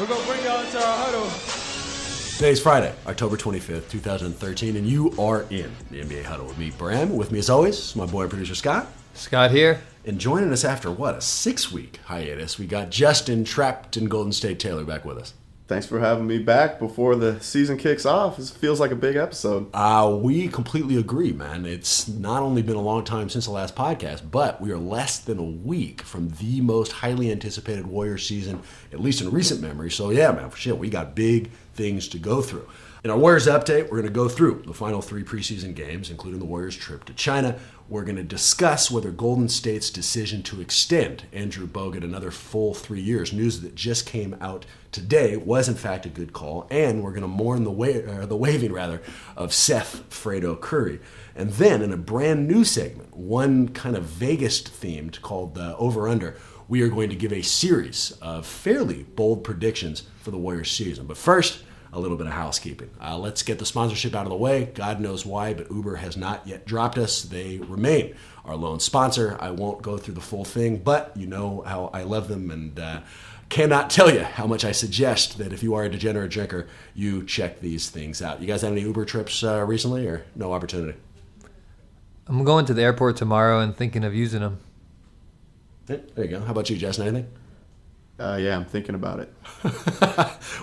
We're going to bring y'all into our huddle. Today's Friday, October 25th, 2013, and you are in the NBA Huddle with me, Bram. With me, as always, my boy and producer, Scott. Scott here. And joining us after, a 6-week hiatus, we got Justin, trapped in Golden State Taylor, back with us. Thanks for having me back before the season kicks off. This feels like a big episode. We completely agree, man. It's not only been a long time since the last podcast, but we are less than a week from the most highly anticipated Warriors season, at least in recent memory. So yeah, man, for sure, we got big things to go through. In our Warriors update, we're going to go through the final 3 preseason games, including the Warriors' trip to China. We're going to discuss whether Golden State's decision to extend Andrew Bogut another full 3 years, news that just came out today, was in fact a good call. And we're going to mourn the waving of Seth Fredo Curry. And then in a brand new segment, one kind of Vegas-themed called Over-Under, we are going to give a series of fairly bold predictions for the Warriors season. But first, a little bit of housekeeping. Let's get the sponsorship out of the way. God knows why, but Uber has not yet dropped us. They remain our lone sponsor. I won't go through the full thing, but you know how I love them and cannot tell you how much I suggest that if you are a degenerate drinker, you check these things out. You guys have any Uber trips recently or no opportunity? I'm going to the airport tomorrow and thinking of using them. There you go. How about you, Justin? Anything? Yeah, I'm thinking about it.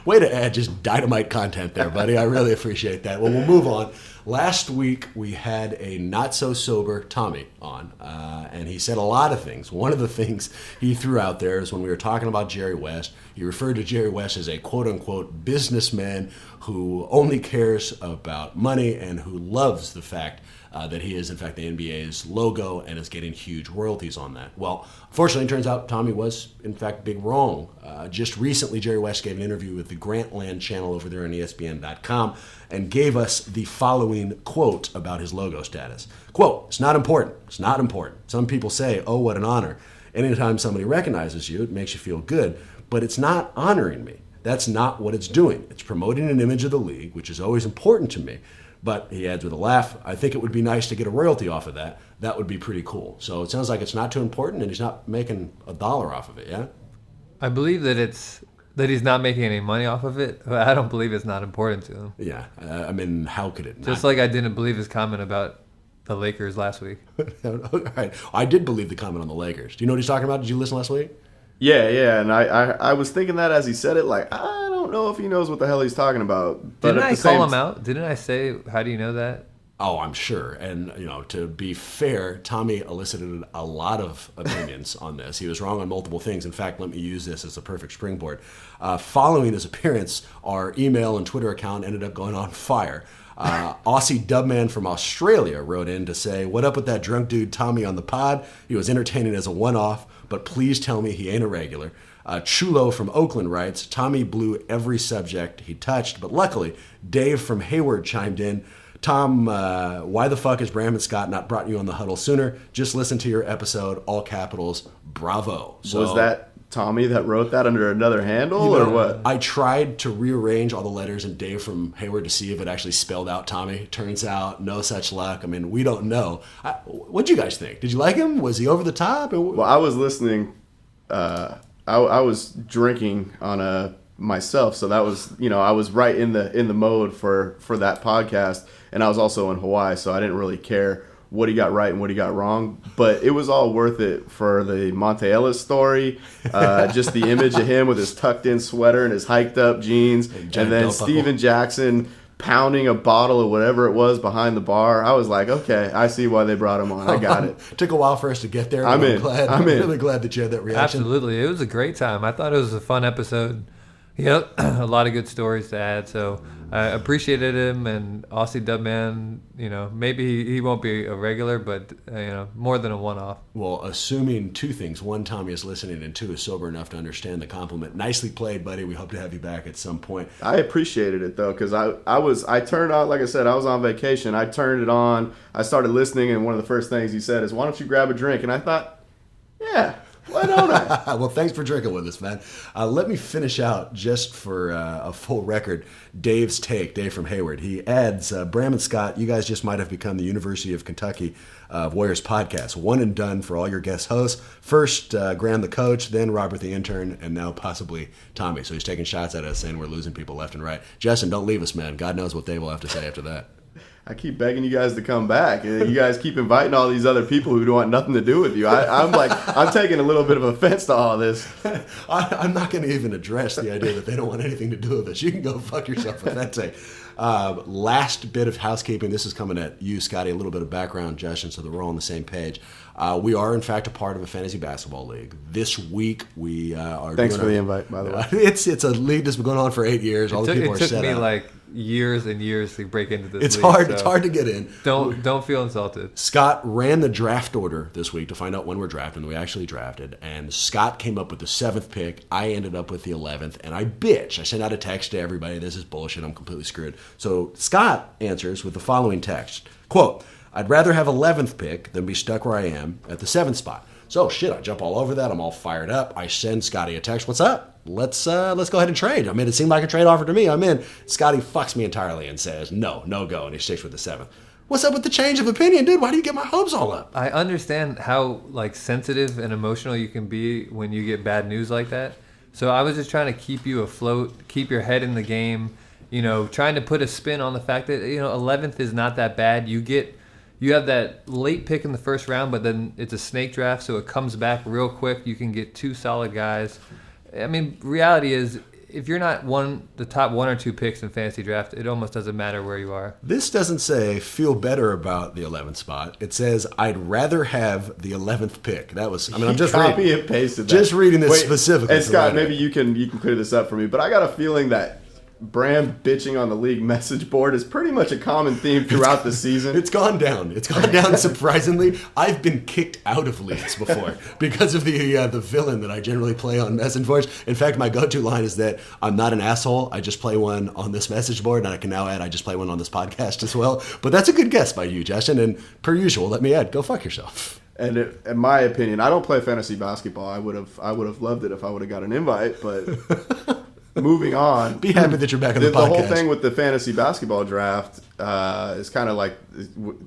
Way to add just dynamite content there, buddy. I really appreciate that. Well, we'll move on. Last week, we had a not-so-sober Tommy on, and he said a lot of things. One of the things he threw out there is when we were talking about Jerry West, he referred to Jerry West as a quote-unquote businessman who only cares about money and who loves the fact that he is, in fact, the NBA's logo and is getting huge royalties on that. Well, unfortunately, it turns out Tommy was, in fact, big wrong. Just recently, Jerry West gave an interview with the Grantland channel over there on ESPN.com and gave us the following quote about his logo status. Quote, "It's not important. It's not important. Some people say, oh, what an honor. Anytime somebody recognizes you, it makes you feel good, but it's not honoring me. That's not what it's doing. It's promoting an image of the league, which is always important to me. But," he adds with a laugh, "I think it would be nice to get a royalty off of that. That would be pretty cool." So it sounds like it's not too important and he's not making $1 off of it, yeah? I believe that he's not making any money off of it, but I don't believe it's not important to him. Yeah, I mean, how could it not? Just like I didn't believe his comment about the Lakers last week. All right. I did believe the comment on the Lakers. Do you know what he's talking about? Did you listen last week? Yeah, and I was thinking that as he said it, like, I don't know if he knows what the hell he's talking about. But Didn't I call him out? Didn't I say, how do you know that? Oh, I'm sure. And, to be fair, Tommy elicited a lot of opinions on this. He was wrong on multiple things. In fact, let me use this as a perfect springboard. Following his appearance, our email and Twitter account ended up going on fire. Aussie Dubman from Australia wrote in to say, "What up with that drunk dude Tommy on the pod? He was entertaining as a one-off, but please tell me he ain't a regular." Chulo from Oakland writes, "Tommy blew every subject he touched, but luckily Dave from Hayward chimed in. Tom, why the fuck is Bram and Scott not brought you on the Huddle sooner? Just listen to your episode, all capitals, bravo." So, was that Tommy that wrote that under another handle or what? I tried to rearrange all the letters in Dave from Hayward to see if it actually spelled out Tommy. Turns out, no such luck. I mean, we don't know. What'd you guys think? Did you like him? Was he over the top? Well, I was listening. I was drinking on myself, so that was, I was right in the mode for that podcast, and I was also in Hawaii, so I didn't really care what he got right and what he got wrong, but it was all worth it for the Monte Ellis story, just the image of him with his tucked in sweater and his hiked up jeans, and then Steven Jackson pounding a bottle of whatever it was behind the bar. I was like, okay, I see why they brought him on. I got it. Took a while for us to get there. I'm really glad that you had that reaction. Absolutely. It was a great time. I thought it was a fun episode. Yeah, a lot of good stories to add. So I appreciated him, and Aussie Dubman, maybe he won't be a regular, but, more than a one-off. Well, assuming 2 things. 1, Tommy is listening, and 2, is sober enough to understand the compliment. Nicely played, buddy. We hope to have you back at some point. I appreciated it, though, because I turned on, like I said, I was on vacation. I turned it on. I started listening, and one of the first things he said is, "Why don't you grab a drink?" And I thought, yeah, Why don't I? Well, thanks for drinking with us, man. Let me finish out just for a full record. Dave's take, Dave from Hayward. He adds, Bram and Scott, you guys just might have become the University of Kentucky Warriors podcast. One and done for all your guest hosts. First, Graham the coach, then Robert the intern, and now possibly Tommy. So he's taking shots at us saying we're losing people left and right. Justin, don't leave us, man. God knows what Dave will have to say after that. I keep begging you guys to come back. You guys keep inviting all these other people who don't want nothing to do with you. I'm taking a little bit of offense to all this. I'm not going to even address the idea that they don't want anything to do with us. You can go fuck yourself with that take. Last bit of housekeeping. This is coming at you, Scotty. A little bit of background, Justin, so that we're all on the same page. We are, in fact, a part of a fantasy basketball league. This week, we are. Thanks for the invite, by the way. It's a league that's been going on for 8 years. All the people are set up. It took me like years and years to break into this. It's league, hard. So it's hard to get in. Don't feel insulted. Scott ran the draft order this week to find out when we're drafting. We actually drafted, and Scott came up with the 7th pick. I ended up with the 11th, and I bitch. I sent out a text to everybody. This is bullshit. I'm completely screwed. So Scott answers with the following text: "Quote: I'd rather have 11th pick than be stuck where I am at the 7th spot." So shit, I jump all over that. I'm all fired up. I send Scotty a text. "What's up? Let's go ahead and trade." I mean, it seemed like a trade offer to me. I'm in. Scotty fucks me entirely and says, no go, and he sticks with the 7th. What's up with the change of opinion, dude? Why do you get my hopes all up? I understand how like sensitive and emotional you can be when you get bad news like that. So I was just trying to keep you afloat, keep your head in the game, trying to put a spin on the fact that, 11th is not that bad. You have that late pick in the first round, but then it's a snake draft, so it comes back real quick. You can get 2 solid guys. I mean, reality is, if you're not the top 1 or 2 picks in fantasy draft, it almost doesn't matter where you are. This doesn't say feel better about the 11th spot. It says I'd rather have the 11th pick. That was, I'm just copy and pasted that. Just reading this specifically. And Scott, maybe you can clear this up for me, but I got a feeling that Bram bitching on the league message board is pretty much a common theme throughout the season. It's gone down. It's gone down surprisingly. I've been kicked out of leagues before because of the villain that I generally play on message boards. In fact, my go-to line is that I'm not an asshole. I just play one on this message board, and I can now add I just play one on this podcast as well. But that's a good guess by you, Justin. And per usual, let me add, go fuck yourself. And in my opinion, I don't play fantasy basketball. I would have loved it if I would have got an invite, but. Moving on. Be happy that you're back on the podcast. The whole thing with the fantasy basketball draft is kind of like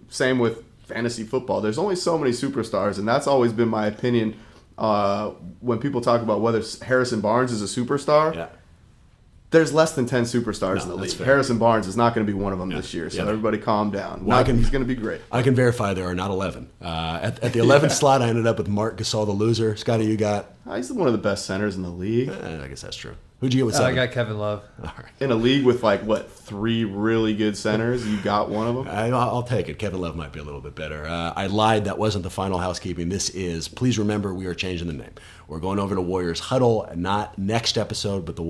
same with fantasy football. There's only so many superstars, and that's always been my opinion. When people talk about whether Harrison Barnes is a superstar, yeah. There's less than 10 superstars in the league. Fair. Harrison Barnes is not going to be one of them this year, so everybody calm down. Well, he's going to be great. I can verify there are not 11. At the 11th slot, I ended up with Mark Gasol, the loser. Scotty, you got? He's one of the best centers in the league. I guess that's true. Who'd you get with 7? I got Kevin Love. All right. In a league with 3 really good centers, you got one of them? I'll take it. Kevin Love might be a little bit better. I lied. That wasn't the final housekeeping. This is, please remember, we are changing the name. We're going over to Warriors Huddle, not next episode, but the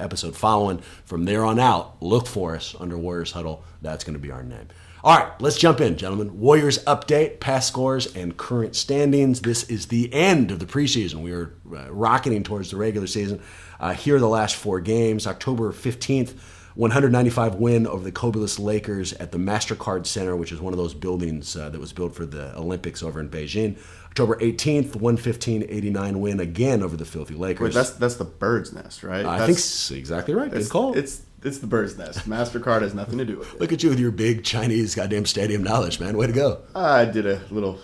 episode following. From there on out, look for us under Warriors Huddle. That's going to be our name. All right, let's jump in, gentlemen. Warriors update, past scores, and current standings. This is the end of the preseason. We are rocketing towards the regular season. Here are the last 4 games. October 15th, 195 win over the Kobelis Lakers at the MasterCard Center, which is one of those buildings that was built for the Olympics over in Beijing. October 18th, 115-89 win again over the filthy Lakers. Wait, that's the Bird's Nest, right? I think that's exactly right. Good call. It's the Bird's Nest. MasterCard has nothing to do with it. Look at you with your big Chinese goddamn stadium knowledge, man. Way to go. I did a little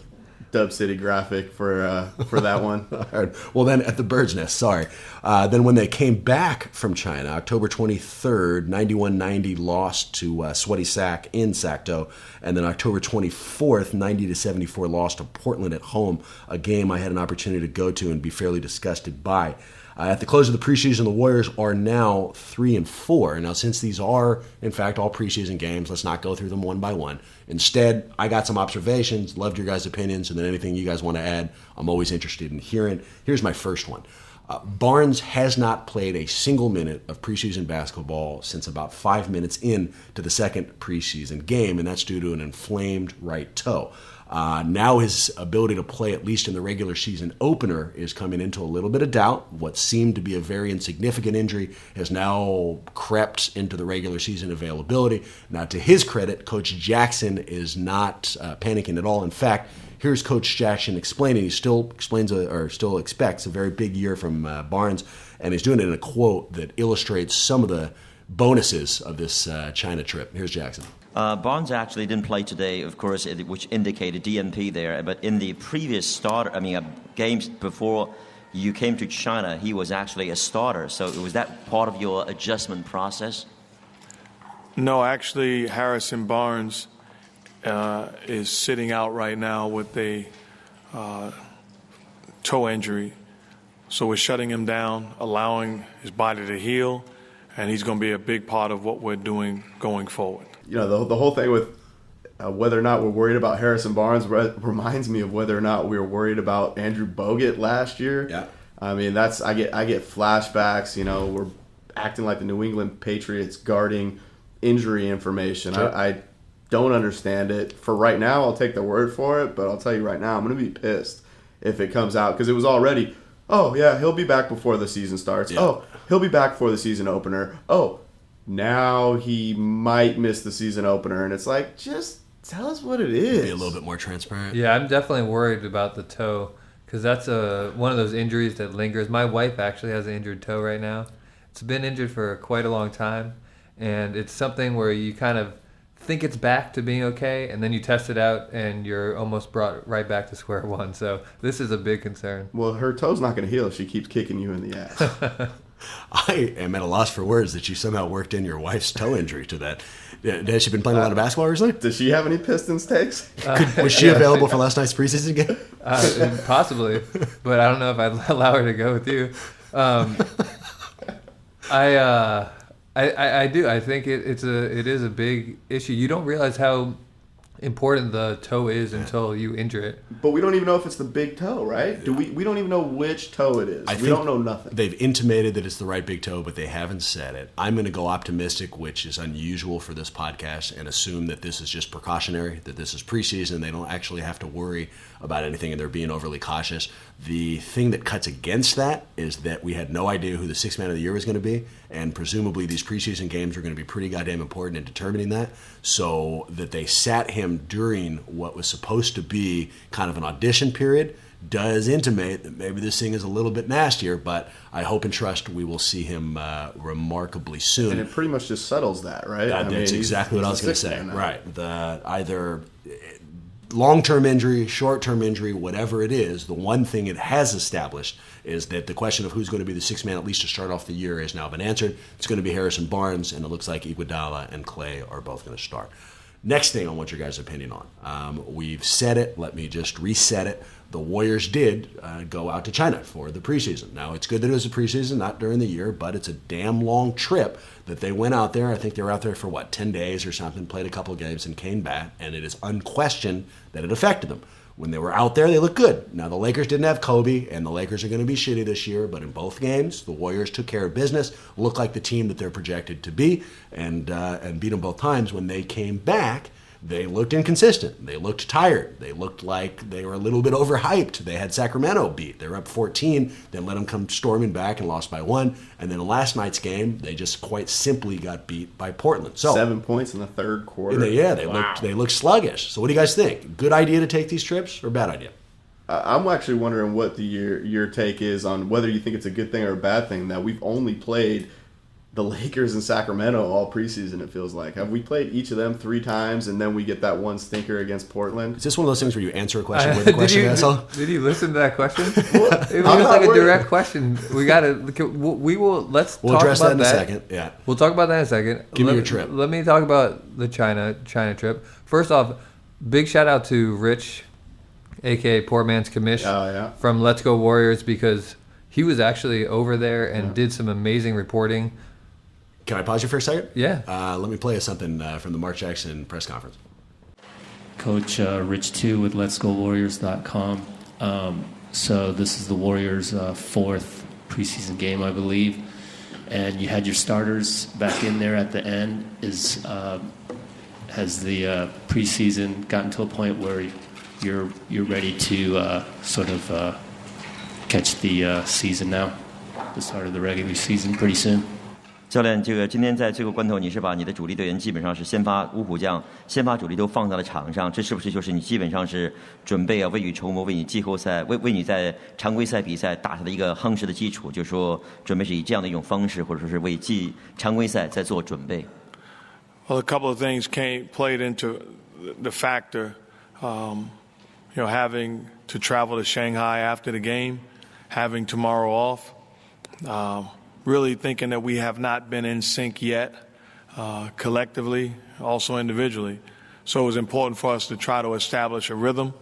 Dub City graphic for that one. All right. Well, then at the Bird's Nest, sorry. Then when they came back from China, October 23rd, 91-90 lost to Sweaty Sac in Sacto. And then October 24th, 90-74 lost to Portland at home, a game I had an opportunity to go to and be fairly disgusted by. At the close of the preseason, the Warriors are now 3-4. Now, since these are, in fact, all preseason games, let's not go through them one by one. Instead, I got some observations, loved your guys' opinions, and then anything you guys want to add, I'm always interested in hearing. Here's my first one. Barnes has not played a single minute of preseason basketball since about 5 minutes in to the second preseason game, and that's due to an inflamed right toe. Now his ability to play, at least in the regular season opener, is coming into a little bit of doubt. What seemed to be a very insignificant injury has now crept into the regular season availability. Now, to his credit, Coach Jackson is not panicking at all. In fact, Here's Coach Jackson explaining. He still still expects a very big year from Barnes, and he's doing it in a quote that illustrates some of the bonuses of this China trip. Here's Jackson. Barnes actually didn't play today, of course, which indicated DNP there. But in the previous games before you came to China, he was actually a starter. So was that part of your adjustment process? No, actually, Harrison Barnes is sitting out right now with a toe injury. So we're shutting him down, allowing his body to heal, and he's going to be a big part of what we're doing going forward. You know, the whole thing with whether or not we're worried about Harrison Barnes reminds me of whether or not we were worried about Andrew Bogut last year. Yeah. I mean, I get flashbacks. You know, we're acting like the New England Patriots guarding injury information. Sure. I don't understand it. For right now, I'll take their word for it, but I'll tell you right now, I'm going to be pissed if it comes out, because it was already, oh, yeah, he'll be back before the season starts. Yeah. Oh, he'll be back for the season opener. Oh, now he might miss the season opener. And it's like, just tell us what it is. Be a little bit more transparent. Yeah, I'm definitely worried about the toe because that's one of those injuries that lingers. My wife actually has an injured toe right now. It's been injured for quite a long time. And it's something where you kind of think it's back to being okay, and then you test it out, and you're almost brought right back to square one. So this is a big concern. Well, her toe's not going to heal if she keeps kicking you in the ass. I am at a loss for words that you somehow worked in your wife's toe injury to that. Has she been playing a lot of basketball recently? Does she have any Pistons takes? Was she available for last night's preseason game? Possibly, but I don't know if I'd allow her to go with you. I do. I think it is a big issue. You don't realize how important the toe is until you injure it. But we don't even know if it's the big toe, right? We don't even know which toe it is. We don't know nothing. They've intimated that it's the right big toe, but they haven't said it. I'm going to go optimistic, which is unusual for this podcast, and assume that this is just precautionary, that this is preseason. They don't actually have to worry about anything, and they're being overly cautious. The thing that cuts against that is that we had no idea who the sixth man of the year was going to be, and presumably these preseason games are going to be pretty goddamn important in determining that. So that they sat him during what was supposed to be kind of an audition period does intimate that maybe this thing is a little bit nastier, but I hope and trust we will see him remarkably soon. And it pretty much just settles that, right? That's exactly what I was going to say. Right. Either long-term injury, short-term injury, whatever it is, the one thing it has established is that the question of who's going to be the sixth man, at least to start off the year, has now been answered. It's going to be Harrison Barnes, and it looks like Iguodala and Clay are both going to start. Next thing I want your guys' opinion on. We've said it. Let me just reset it. The Warriors did go out to China for the preseason. Now, it's good that it was a preseason, not during the year, but it's a damn long trip that they went out there. I think they were out there for, 10 days or something, played a couple of games and came back, and it is unquestioned that it affected them. When they were out there, they looked good. Now, the Lakers didn't have Kobe, and the Lakers are going to be shitty this year, but in both games, the Warriors took care of business, looked like the team that they're projected to be, and beat them both times. When they came back, they looked inconsistent. They looked tired. They looked like they were a little bit overhyped. They had Sacramento beat. They were up 14, then let them come storming back and lost by 1. And then in last night's game, they just quite simply got beat by Portland. So 7 points in the third quarter. They looked sluggish. So what do you guys think? Good idea to take these trips or bad idea? I'm actually wondering what your take is on whether you think it's a good thing or a bad thing that we've only played the Lakers and Sacramento all preseason, it feels like. Have we played each of them 3 times, and then we get that one stinker against Portland? Is this one of those things where you answer a question with a question, asshole? Did you listen to that question? It was like a direct question. We got to. We'll address that in a second. Yeah, we'll talk about that in a second. Give me your trip. Let me talk about the China trip. First off, big shout out to Rich, aka Poor Man's Commish, from Let's Go Warriors, because he was actually over there and did some amazing reporting. Can I pause you for a second? Yeah. Let me play you something from the Mark Jackson press conference. Coach Rich 2 with Let'sGoWarriors.com. So this is the Warriors' 4th preseason game, I believe. And you had your starters back in there at the end. Has the preseason gotten to a point where you're ready to catch the season now? The start of the regular season pretty soon? 教练，这个今天在这个关头，你是把你的主力队员基本上是先发五虎将、先发主力都放在了场上，这是不是就是你基本上是准备未雨绸缪，为你季后赛、为你在常规赛比赛打下的一个夯实的基础？就是说，准备是以这样的一种方式，或者说是为常规赛在做准备。Well, a couple of things played into the factor. Having to travel to Shanghai after the game, having tomorrow off. Really thinking that we have not been in sync yet, collectively, also individually. So it was important for us to try to establish a rhythm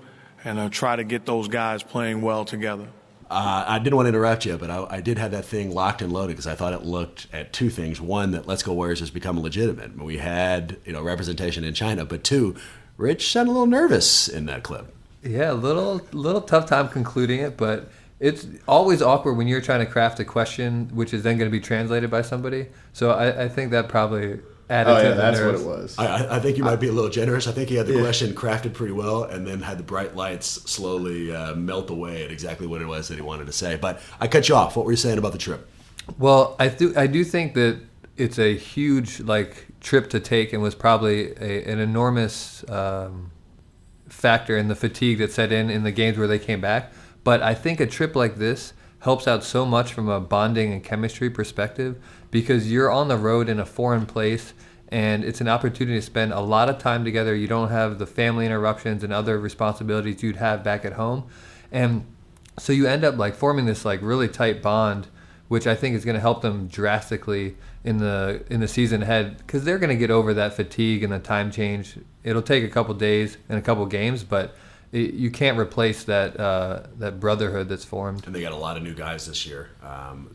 and try to get those guys playing well together. I didn't want to interrupt you, but I did have that thing locked and loaded because I thought it looked at two things. One, that Let's Go Warriors has become legitimate. We had representation in China, but two, Rich sounded a little nervous in that clip. Yeah, a little tough time concluding it, but it's always awkward when you're trying to craft a question, which is then going to be translated by somebody. So I think that probably added to the that's nerves. what it was. I think you might be a little generous. I think he had the question crafted pretty well and then had the bright lights slowly melt away at exactly what it was that he wanted to say. But I cut you off. What were you saying about the trip? Well, I do think that it's a huge trip to take and was probably an enormous factor in the fatigue that set in the games where they came back. But I think a trip like this helps out so much from a bonding and chemistry perspective because you're on the road in a foreign place and it's an opportunity to spend a lot of time together. You don't have the family interruptions and other responsibilities you'd have back at home. And so you end up forming this really tight bond, which I think is going to help them drastically in the season ahead because they're going to get over that fatigue and the time change. It'll take a couple days and a couple games, but you can't replace that brotherhood that's formed. And they got a lot of new guys this year,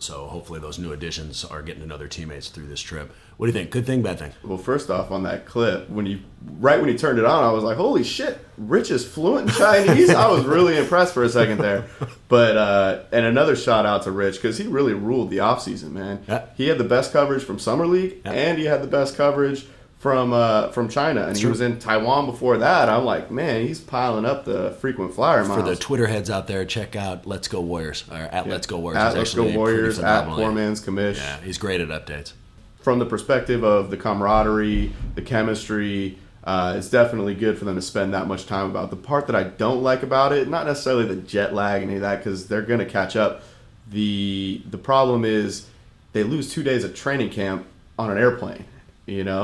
so hopefully those new additions are getting to know their teammates through this trip. What do you think? Good thing, bad thing? Well, first off, on that clip, when you turned it on, I was like, "Holy shit, Rich is fluent in Chinese." I was really impressed for a second there. But and another shout out to Rich because he really ruled the offseason, man. Yeah. He had the best coverage from Summer League, and he had the best coverage from China, and he was in Taiwan before that. I'm like, man, he's piling up the frequent flyer miles. For the Twitter heads out there, check out Let's Go Warriors, or at Let's Go Warriors. At Let's Go Warriors, at Poor Man's Commish. Yeah, he's great at updates. From the perspective of the camaraderie, the chemistry, it's definitely good for them to spend that much time about. The part that I don't like about it, not necessarily the jet lag and any of that, because they're going to catch up. The problem is they lose 2 days of training camp on an airplane.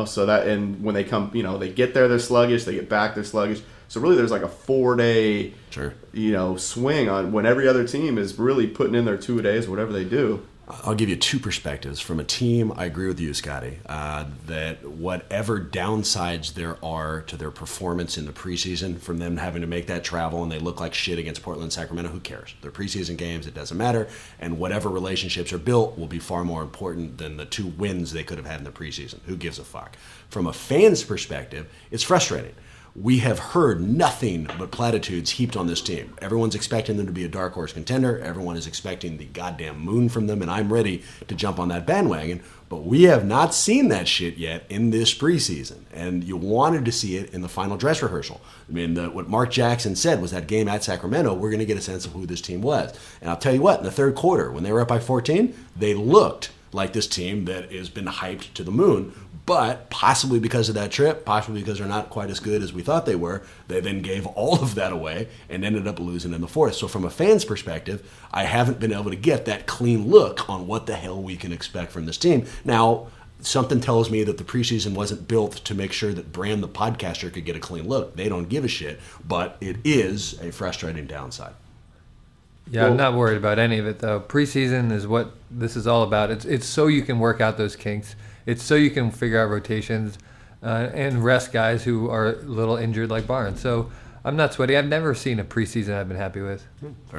So that, and when they come, they get there, they're sluggish, they get back, they're sluggish. So really there's a 4-day, swing on when every other team is really putting in their 2 days, whatever they do. I'll give you two perspectives. From a team, I agree with you, Scotty, that whatever downsides there are to their performance in the preseason, from them having to make that travel and they look like shit against Portland and Sacramento, who cares? They're preseason games, it doesn't matter. And whatever relationships are built will be far more important than the 2 wins they could have had in the preseason. Who gives a fuck? From a fan's perspective, it's frustrating. We have heard nothing but platitudes heaped on this team. Everyone's expecting them to be a dark horse contender. Everyone is expecting the goddamn moon from them, and I'm ready to jump on that bandwagon. But we have not seen that shit yet in this preseason, and you wanted to see it in the final dress rehearsal. I mean, what Mark Jackson said was that game at Sacramento, we're going to get a sense of who this team was. And I'll tell you what, in the third quarter, when they were up by 14, they looked like this team that has been hyped to the moon. But possibly because of that trip, possibly because they're not quite as good as we thought they were, they then gave all of that away and ended up losing in the fourth. So from a fan's perspective, I haven't been able to get that clean look on what the hell we can expect from this team. Now, something tells me that the preseason wasn't built to make sure that Bram the podcaster could get a clean look. They don't give a shit, but it is a frustrating downside. Yeah, I'm not worried about any of it, though. Preseason is what this is all about. It's so you can work out those kinks. It's so you can figure out rotations and rest guys who are a little injured like Barnes. So I'm not sweaty. I've never seen a preseason I've been happy with.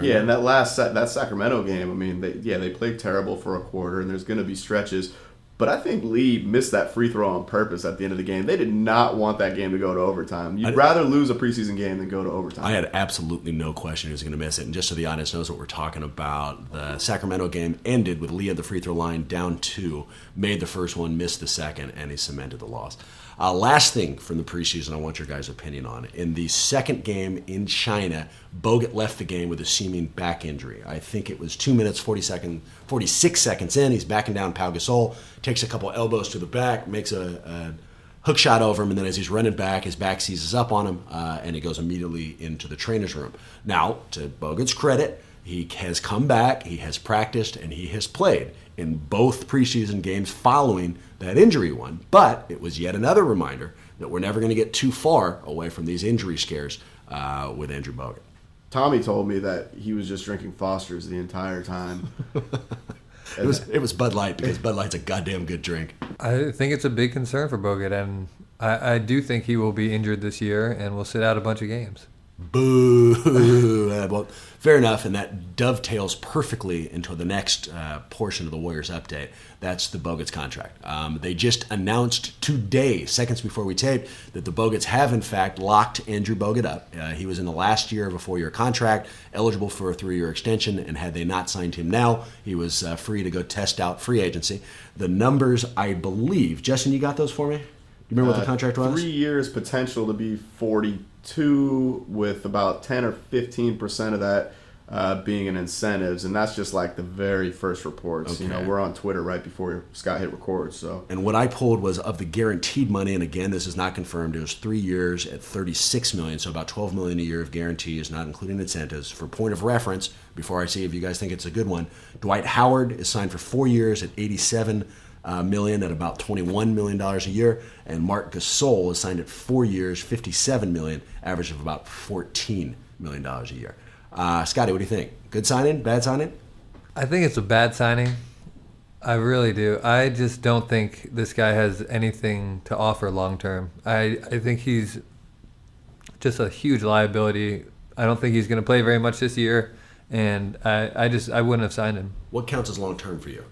Yeah, and that Sacramento game, I mean, they played terrible for a quarter, and there's going to be stretches. But I think Lee missed that free throw on purpose at the end of the game. They did not want that game to go to overtime. You'd rather lose a preseason game than go to overtime. I had absolutely no question he was going to miss it. And just so the audience knows what we're talking about, the Sacramento game ended with Lee at the free throw line down 2, made the first one, missed the second, and he cemented the loss. Last thing from the preseason I want your guys' opinion on. In the second game in China, Bogut left the game with a seeming back injury. I think it was 2 minutes, 46 seconds in. He's backing down Pau Gasol, takes a couple elbows to the back, makes a hook shot over him, and then as he's running back, his back seizes up on him, and he goes immediately into the trainer's room. Now, to Bogut's credit, he has come back, he has practiced, and he has played in both preseason games following that injury one. But it was yet another reminder that we're never going to get too far away from these injury scares with Andrew Bogut. Tommy told me that he was just drinking Foster's the entire time. It was Bud Light, because Bud Light's a goddamn good drink. I think it's a big concern for Bogut, and I do think he will be injured this year and will sit out a bunch of games. Boo. Well, fair enough, and that dovetails perfectly into the next portion of the Warriors update. That's the Bogut's contract. They just announced today, seconds before we taped, that the Boguts have in fact locked Andrew Bogut up. He was in the last year of a 4-year contract, eligible for a 3-year extension, and had they not signed him now, he was free to go test out free agency. The numbers, I believe, Justin, you got those for me? You remember what the contract was? 3 years, potential to be 42, with about 10 or 15% of that being in incentives, and that's just like the very first reports. Okay. You know, we're on Twitter right before Scott hit record. So, and what I pulled was of the guaranteed money, and again, this is not confirmed. It was 3 years at $36 million, so about $12 million a year of guarantees, not including incentives. For point of reference, before I see if you guys think it's a good one, Dwight Howard is signed for 4 years at $87 million at about $21 million a year, and Marc Gasol is signed at 4 years, $57 million, average of about $14 million a year. Scotty, what do you think? Good signing? Bad signing? I think it's a bad signing. I really do. I just don't think this guy has anything to offer long term. I think he's just a huge liability. I don't think he's going to play very much this year, and I wouldn't have signed him. What counts as long term for you?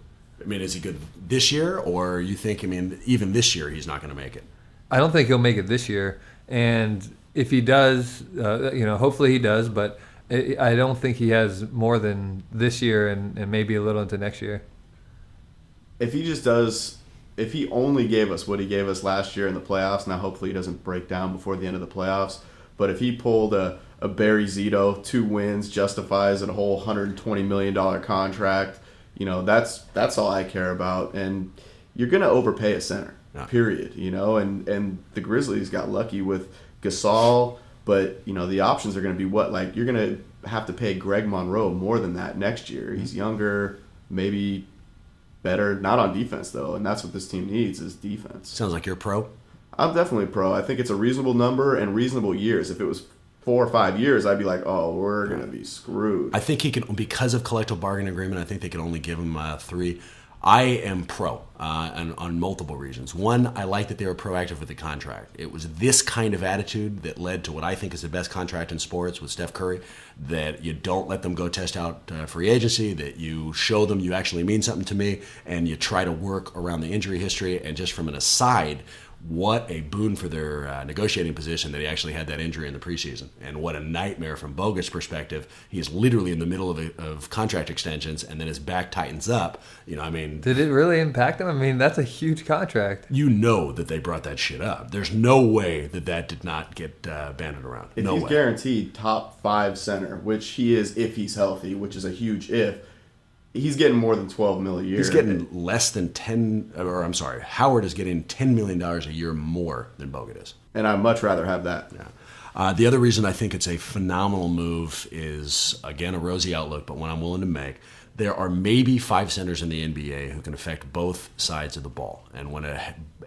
I mean, is he good this year, or you think, even this year he's not going to make it? I don't think he'll make it this year, and if he does, hopefully he does, but I don't think he has more than this year and maybe a little into next year. if he only gave us what he gave us last year in the playoffs, now hopefully he doesn't break down before the end of the playoffs, but if he pulled a Barry Zito, 2 wins, justifies a whole $120 million contract, that's all I care about. And you're going to overpay a center, period. And the Grizzlies got lucky with Gasol, but the options are going to be what? Like, you're going to have to pay Greg Monroe more than that next year. He's younger, maybe better, not on defense though, and that's what this team needs is defense. Sounds like you're pro. I'm definitely pro. I think it's a reasonable number and reasonable years. If it was 4 or 5 years, I'd be like, oh, we're going to be screwed. I think he can, because of collective bargaining agreement, I think they can only give him 3. I am pro on multiple reasons. One, I like that they were proactive with the contract. It was this kind of attitude that led to what I think is the best contract in sports with Steph Curry, that you don't let them go test out free agency, that you show them you actually mean something to me, and you try to work around the injury history. And just from an aside, what a boon for their negotiating position that he actually had that injury in the preseason. And what a nightmare from Bogut's perspective. He is literally in the middle of contract extensions, and then his back tightens up. Did it really impact him? That's a huge contract. That they brought that shit up. There's no way that did not get banded around. If he's guaranteed top 5 center, which he is if he's healthy, which is a huge if, he's getting more than $12 million a year. He's getting less than Howard is getting $10 million a year more than Bogut is. And I'd much rather have that. Yeah. The other reason I think it's a phenomenal move is, again, a rosy outlook, but one I'm willing to make. There are maybe 5 centers in the NBA who can affect both sides of the ball. And when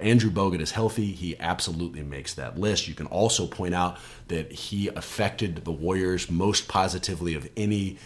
Andrew Bogut is healthy, he absolutely makes that list. You can also point out that he affected the Warriors most positively of any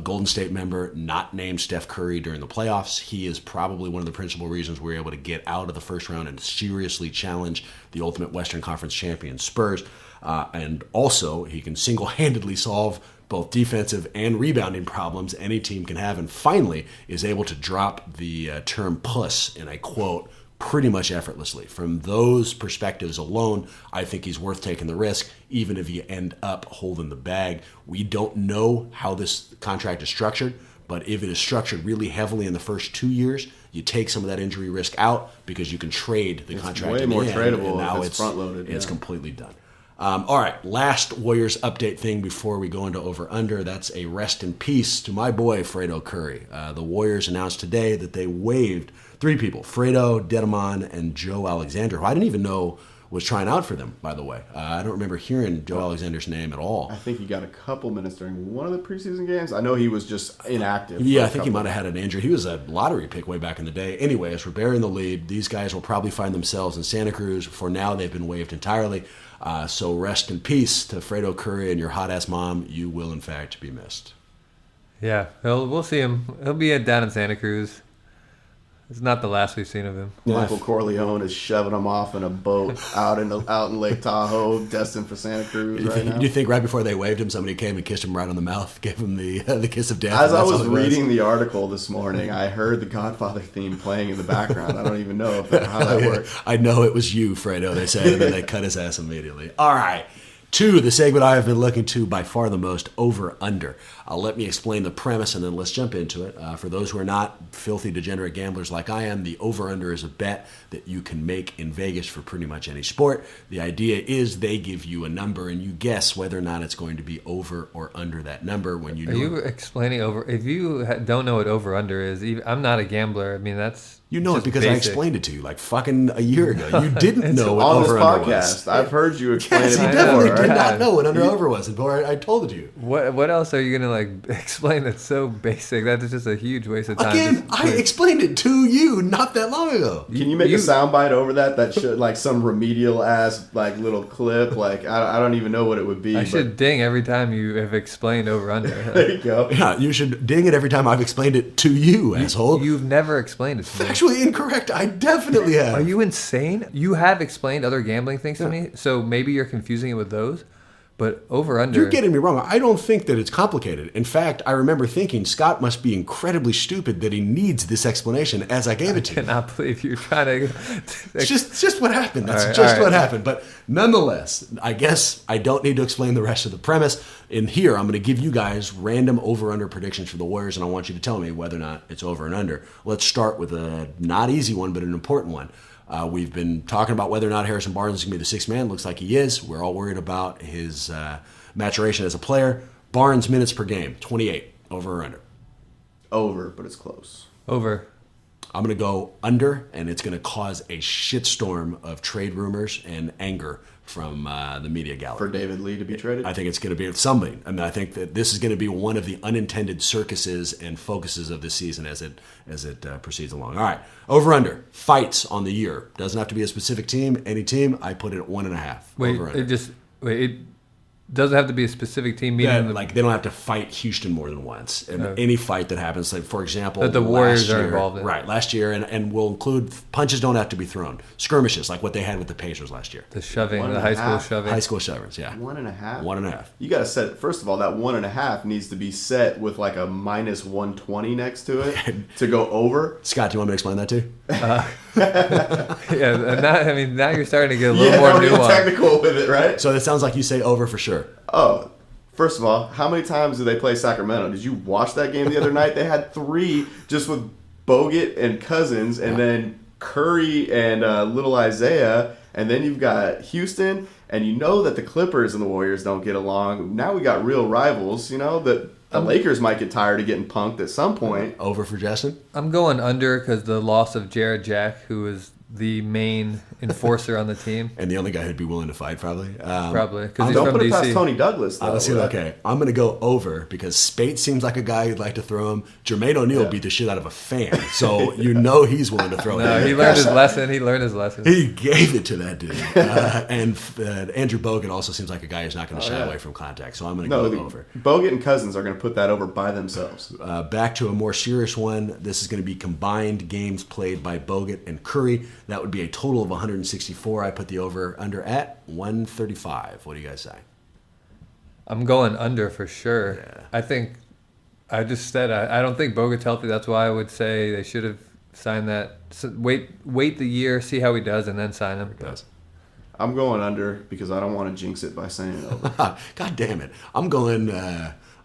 Golden State member not named Steph Curry during the playoffs. He is probably one of the principal reasons we're able to get out of the first round and seriously challenge the ultimate Western Conference champion Spurs. And also, he can single-handedly solve both defensive and rebounding problems any team can have. And finally, is able to drop the term puss in a quote pretty much effortlessly. From those perspectives alone, I think he's worth taking the risk, even if you end up holding the bag. We don't know how this contract is structured, but if it is structured really heavily in the first 2 years, You take some of that injury risk out because you can trade the contract. Way in the more end, tradable and now if it's front-loaded. It's completely done. All right, last Warriors update thing before we go into over-under. That's a rest in peace to my boy, Fredo Curry. The Warriors announced today that they waived 3 people, Fredo, Dedemon, and Joe Alexander, who I didn't even know was trying out for them, by the way. I don't remember hearing Joe Alexander's name at all. I think he got a couple minutes during one of the preseason games. I know he was just inactive. Yeah, I think he might have had an injury. He was a lottery pick way back in the day. Anyway, as we're bearing the lead, these guys will probably find themselves in Santa Cruz. For now, they've been waived entirely. So rest in peace to Fredo Curry and your hot-ass mom. You will, in fact, be missed. Yeah, we'll see him. He'll be down in Santa Cruz. It's not the last we've seen of him. Michael Corleone is shoving him off in a boat out in Lake Tahoe, destined for Santa Cruz right now. Do you think right before they waived him, somebody came and kissed him right on the mouth, gave him the kiss of death? As I was reading the article this morning, I heard the Godfather theme playing in the background. I don't even know how that worked. I know it was you, Fredo, they said, and then they cut his ass immediately. All right. 2, the segment I have been looking to by far the most, over-under. Let me explain the premise, and then let's jump into it. For those who are not filthy, degenerate gamblers like I am, the over-under is a bet that you can make in Vegas for pretty much any sport. The idea is they give you a number, and you guess whether or not it's going to be over or under that number. When you know. Are you explaining over? If you don't know what over-under is, I'm not a gambler. I mean, that's... You know it because basic. I explained it to you like fucking a year ago. You didn't know what on this over-under podcast. was. I've heard you explain Yes, it he before, definitely right? did not know what under-over was. I told you. What else are you gonna explain that's so basic? That is just a huge waste of time. Again, I explained it to you not that long ago. Can you make a soundbite over that should like some remedial ass little clip? I don't even know what it would be. I should ding every time you have explained over under. There you go. Yeah, you should ding it every time I've explained it to you, asshole. You've never explained it to me. Factually incorrect. I definitely have. Are you insane? You have explained other gambling things to me, so maybe you're confusing it with those. But over under. You're getting me wrong. I don't think that it's complicated. In fact, I remember thinking Scott must be incredibly stupid that he needs this explanation as I gave it to I cannot believe you're trying to. It's just what happened. That's All right, just all right. what happened. But nonetheless, I guess I don't need to explain the rest of the premise. In here, I'm going to give you guys random over-under predictions for the Warriors, and I want you to tell me whether or not it's over and under. Let's start with a not easy one, but an important one. We've been talking about whether or not Harrison Barnes is going to be the sixth man. Looks like he is. We're all worried about his maturation as a player. Barnes minutes per game, 28. Over or under? Over, but it's close. Over. I'm going to go under, and it's going to cause a shitstorm of trade rumors and anger from the media gallery. For David Lee to be traded? I think it's going to be something. I mean, I think that this is going to be one of the unintended circuses and focuses of this season as it proceeds along. All right, over under fights on the year doesn't have to be a specific team. Any team, I put it at 1.5. Wait, over under. it doesn't have to be a specific team. Meaning Like they don't have to fight Houston more than once. And any fight that happens, like for example, that the Warriors last are year, involved in. right? Last year, and we'll include punches don't have to be thrown. Skirmishes like what they had with the Pacers last year. The shoving, One the and high a school half. shoving. High school shovings, yeah. 1.5? 1.5. You got to set, first of all, that 1.5 needs to be set with like a minus 120 next to it to go over. Scott, do you want me to explain that too? Yeah, now you're starting to get a little more we're getting nuanced. technical with it, right? So it sounds like you say over for sure. Oh, first of all, how many times did they play Sacramento? Did you watch that game the other night? They had 3 just with Bogut and Cousins, and then Curry and little Isaiah, and then you've got Houston, and you know that the Clippers and the Warriors don't get along. Now we got real rivals, you know, that the Lakers might get tired of getting punked at some point. Over for Justin? I'm going under because the loss of Jared Jack, who was the main enforcer on the team. And the only guy who'd be willing to fight, probably. Probably. Because he's Don't from put it past DC. Tony Douglas, though. Let's see. Okay, I'm going to go over because Spate seems like a guy who'd like to throw him. Jermaine O'Neal beat the shit out of a fan, so you know he's willing to throw No, him. he learned his lesson. He gave it to that dude. And Andrew Bogut also seems like a guy who's not going to shy away from contact, so I'm going to go over. Bogut and Cousins are going to put that over by themselves. Back to a more serious one. This is going to be combined games played by Bogut and Curry. That would be a total of 164. I put the over-under at 135. What do you guys say? I'm going under for sure. Yeah. I just said I don't think Bogut's healthy. That's why I would say they should have signed that. So wait the year, see how he does, and then sign him. I'm going under because I don't want to jinx it by saying it over. God damn it! I'm going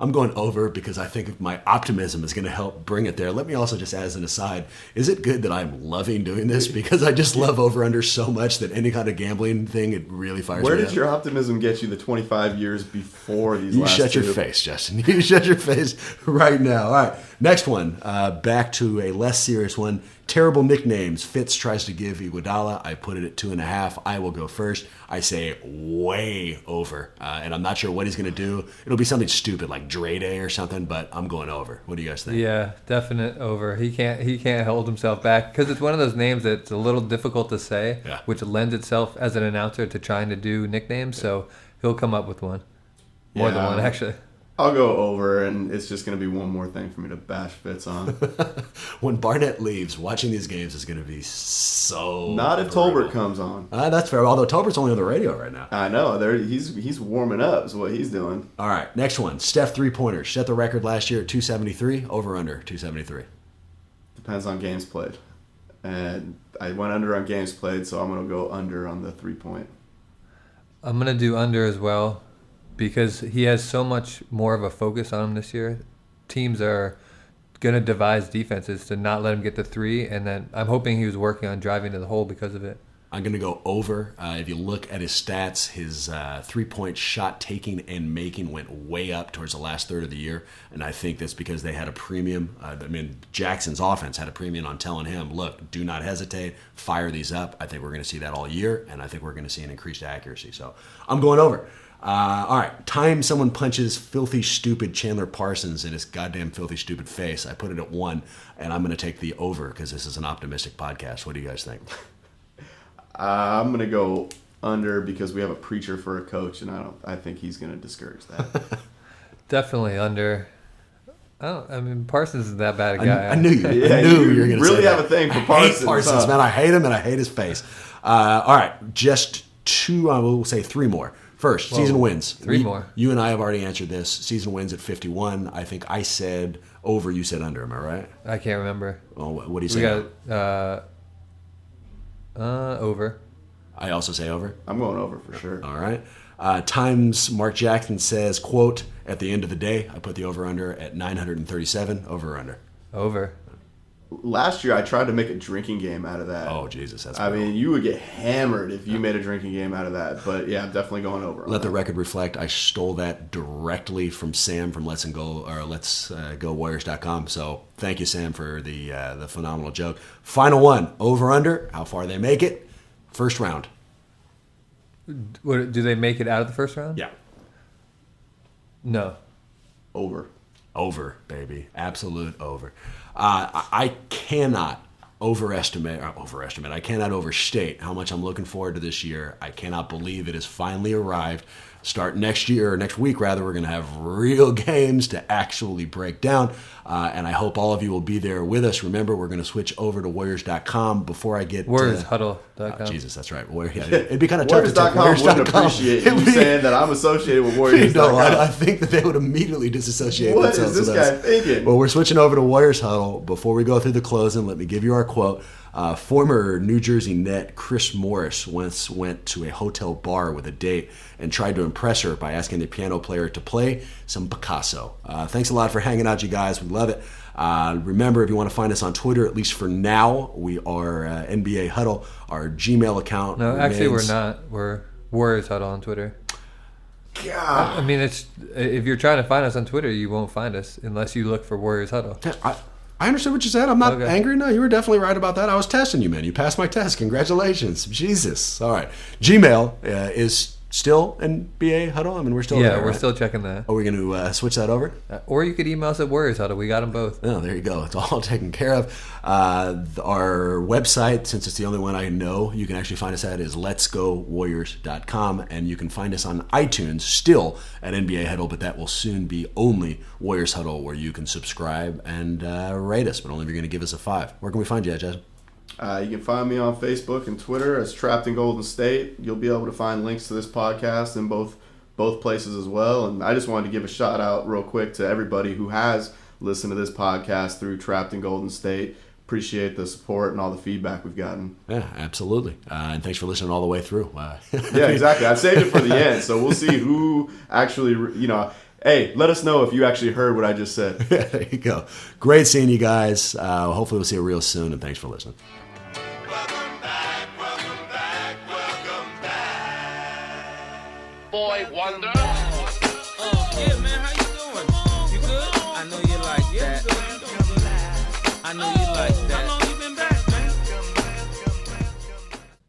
I'm going over because I think my optimism is going to help bring it there. Let me also just add as an aside, is it good that I'm loving doing this? Because I just love over-under so much that any kind of gambling thing, it really fires me Where up. did your optimism get you the 25 years before these You last shut two? your face, Justin. You shut your face right now. All right, next one. Back to a less serious one. Terrible nicknames. Fitz tries to give Iguodala. I put it at 2.5. I will go first. I say way over, and I'm not sure what he's going to do. It'll be something stupid like Dre Day or something, but I'm going over. What do you guys think? Yeah, definite over. He can't hold himself back because it's one of those names that's a little difficult to say, which lends itself as an announcer to trying to do nicknames. So he'll come up with one, more than one actually. I'll go over, and it's just going to be one more thing for me to bash Fitz on. When Barnett leaves, watching these games is going to be so Not if brutal. Tolbert comes on. That's fair, although Tolbert's only on the radio right now. I know. He's warming up is what he's doing. All right, next one. Steph three-pointers. Set the record last year at 273. Over under 273. Depends on games played. And I went under on games played, so I'm going to go under on the 3-point. I'm going to do under as well because he has so much more of a focus on him this year. Teams are going to devise defenses to not let him get the three, and then I'm hoping he was working on driving to the hole because of it. I'm going to go over. If you look at his stats, his three-point shot taking and making went way up towards the last third of the year, and I think that's because they had a premium. Jackson's offense had a premium on telling him, look, do not hesitate, fire these up. I think we're going to see that all year, and I think we're going to see an increased accuracy. So I'm going over. All right, time someone punches filthy, stupid Chandler Parsons in his goddamn filthy, stupid face. I put it at 1, and I'm going to take the over because this is an optimistic podcast. What do you guys think? I'm going to go under because we have a preacher for a coach, and I think he's going to discourage that. Definitely under. Parsons isn't that bad a guy. I knew you. Yeah, I knew you were going to really say have that. a thing for I Parsons. hate Parsons, huh? man. I hate him, and I hate his face. All right, just 2. We'll say 3 more. First, season wins. 3 more. You and I have already answered this. Season wins at 51. I think I said over. You said under. Am I right? I can't remember. Oh, what do you say? We got over. I also say over. I'm going over for sure. All right. Times Mark Jackson says, quote, at the end of the day, I put the over-under at 937. Over-under. Over. Last year, I tried to make a drinking game out of that. Oh, Jesus. That's I brutal. mean, you would get hammered if you made a drinking game out of that. But yeah, I'm definitely going over. Let the record reflect. I stole that directly from Sam from Let's Go Warriors.com. So thank you, Sam, for the phenomenal joke. Final one. Over/under. How far they make it? First round. Do they make it out of the first round? Yeah. No. Over. Over, baby. Absolute over. I cannot overestimate. I cannot overstate how much I'm looking forward to this year. I cannot believe it has finally arrived. Start next year, or next week rather, we're going to have real games to actually break down. And I hope all of you will be there with us. Remember, we're going to switch over to Warriors.com before I get WarriorsHuddle.com. Jesus, that's right. It'd be kind of tough to take Warriors.com wouldn't appreciate you saying that I'm associated with Warriors.com. No, I think that they would immediately disassociate What is themselves this with guy us. thinking? Well, we're switching over to Warriors Huddle. Before we go through the closing, let me give you our quote. Former New Jersey Net Chris Morris once went to a hotel bar with a date and tried to impress her by asking the piano player to play some Picasso. Thanks a lot for hanging out, you guys. We love it. Remember, if you want to find us on Twitter, at least for now, we are NBA Huddle. Our Gmail account. No, actually, remains- we're not. We're Warriors Huddle on Twitter. God. I mean, it's if you're trying to find us on Twitter, you won't find us unless you look for Warriors Huddle. I understood what you said. I'm not Okay. angry. No, you were definitely right about that. I was testing you, man. You passed my test. Congratulations. Jesus. All right. Gmail is still NBA Huddle. I mean, we're still there, We're right? still checking that. Are we going to switch that over? Or you could email us at Warriors Huddle. We got them both. Oh, there you go. It's all taken care of. Our website, since it's the only one I know, you can actually find us at is letsgowarriors.com, and you can find us on iTunes still at NBA Huddle, but that will soon be only Warriors Huddle, where you can subscribe and rate us, but only if you're going to give us a 5. Where can we find you at, Jason? You can find me on Facebook and Twitter as Trapped in Golden State. You'll be able to find links to this podcast in both places as well. And I just wanted to give a shout out real quick to everybody who has listened to this podcast through Trapped in Golden State. Appreciate the support and all the feedback we've gotten. Yeah, absolutely. And thanks for listening all the way through. Yeah, exactly. I saved it for the end, so we'll see who actually, Hey, let us know if you actually heard what I just said. There you go. Great seeing you guys. Hopefully we'll see you real soon, and thanks for listening. Boy Wonder. Yeah, man, how you doing? You good? I know you like that. I know you like that. How long you been back, man?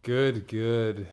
Good.